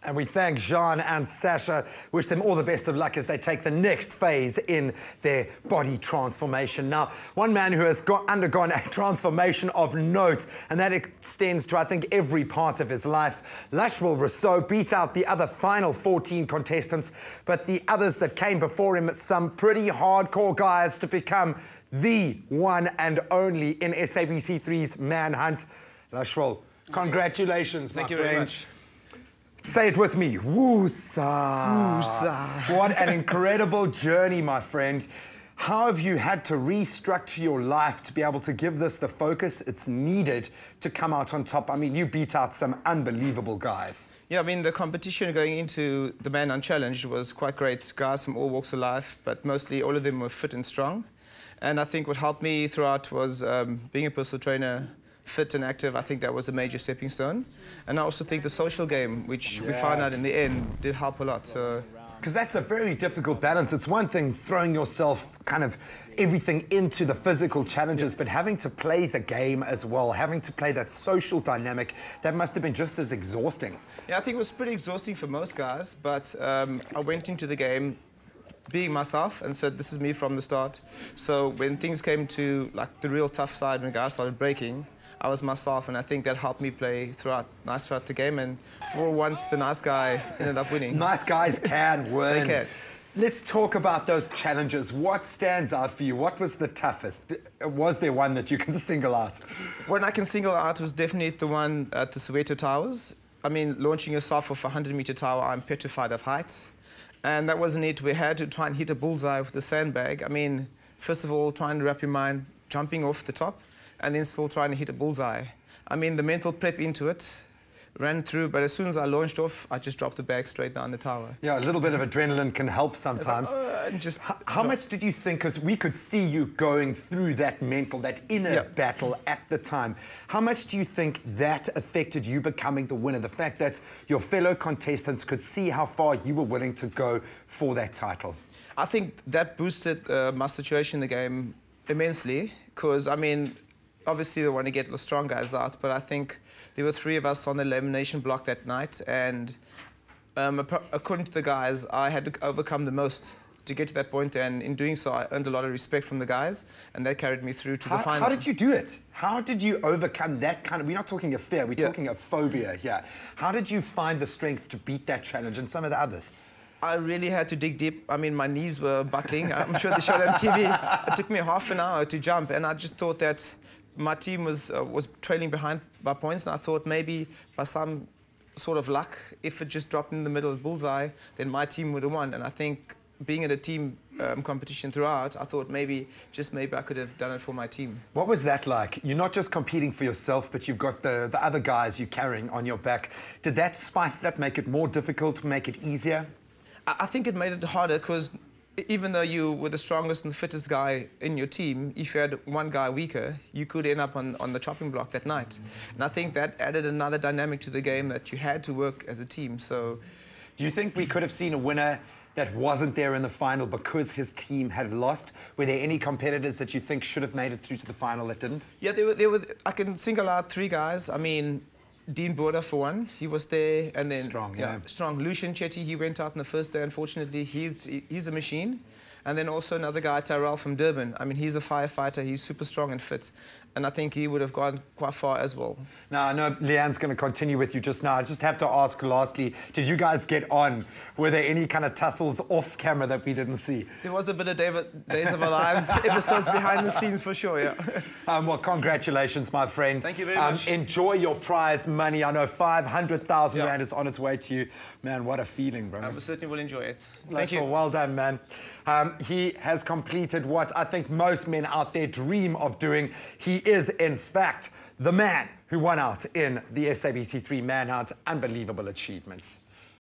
And we thank Jean and Sasha, wish them all the best of luck as they take the next phase in their body transformation. Now, one man who has undergone a transformation of note, and that extends to, I think, every part of his life. Lushwill Rossouw beat out the other final 14 contestants, but the others that came before him, some pretty hardcore guys to become the one and only in SABC 3's Manhunt. Lushwill, congratulations, my friend. Thank you very much. Say it with me. Woosah. Woosah. What an incredible journey, my friend. How have you had to restructure your life to be able to give this the focus it's needed to come out on top? I mean, you beat out some unbelievable guys. Yeah, I mean, the competition going into the Manhunt Challenge was quite great. Guys from all walks of life, but mostly all of them were fit and strong. And I think what helped me throughout was being a personal trainer, fit and active. I think that was a major stepping stone. And I also think the social game, which we found out in the end, did help a lot. So, because that's a very difficult balance. It's one thing throwing yourself kind of everything into the physical challenges, but having to play the game as well, having to play that social dynamic, that must have been just as exhausting. Yeah, I think it was pretty exhausting for most guys, but I went into the game being myself and said, this is me from the start. So when things came to like the real tough side, when guys started breaking, I was myself, and I think that helped me play throughout the game. And for once, the nice guy ended up winning. Nice guys can win. They can. Let's talk about those challenges. What stands out for you? What was the toughest? Was there one that you can single out? One I can single out was definitely the one at the Soweto Towers. I mean, launching yourself off a 100-meter tower, I'm petrified of heights. And that wasn't it. We had to try and hit a bullseye with the sandbag. I mean, first of all, trying to wrap your mind jumping off the top, and then still trying to hit a bullseye. I mean, the mental prep into it ran through, but as soon as I launched off, I just dropped the bag straight down the tower. Yeah, a little bit of adrenaline can help sometimes. Just how much did you think, because we could see you going through that mental, that inner battle at the time. How much do you think that affected you becoming the winner? The fact that your fellow contestants could see how far you were willing to go for that title? I think that boosted my situation in the game immensely, because, I mean, obviously they want to get the strong guys out, but I think there were 3 of us on the elimination block that night, and according to the guys, I had to overcome the most to get to that point, and in doing so, I earned a lot of respect from the guys, and that carried me through to the final. How did you do it? How did you overcome that kind of... We're not talking a fear, we're talking a phobia here. How did you find the strength to beat that challenge and some of the others? I really had to dig deep. I mean, my knees were buckling. I'm sure they showed on TV. It took me half an hour to jump, and I just thought that my team was trailing behind by points, and I thought maybe by some sort of luck, if it just dropped in the middle of the bullseye, then my team would have won. And I think being in a team competition throughout, I thought maybe, just maybe, I could have done it for my team. What was that like? You're not just competing for yourself, but you've got the other guys you're carrying on your back. Did that spice it up, make it more difficult, make it easier? I think it made it harder, because even though you were the strongest and fittest guy in your team, if you had one guy weaker, you could end up on the chopping block that night. And I think that added another dynamic to the game, that you had to work as a team. So, do you think we could have seen a winner that wasn't there in the final because his team had lost? Were there any competitors that you think should have made it through to the final that didn't? Yeah, there were. I can single out 3 guys. I mean, Dean Border, for one, he was there, and then strong, strong. Lucian Chetty, he went out on the first day. Unfortunately, he's a machine. And then also another guy, Tyrell from Durban. I mean, he's a firefighter. He's super strong and fit, and I think he would have gone quite far as well. Now, I know Leanne's going to continue with you just now. I just have to ask lastly, did you guys get on? Were there any kind of tussles off camera that we didn't see? There was a bit of Days of Our Lives episodes behind the scenes for sure, yeah. Well, congratulations, my friend. Thank you very much. Enjoy your prize money. I know 500,000 Rand is on its way to you. Man, what a feeling, bro. I certainly will enjoy it. Thank you. Well done, man. He has completed what I think most men out there dream of doing. He is, in fact, the man who won out in the SABC 3 Manhunt. Unbelievable achievements.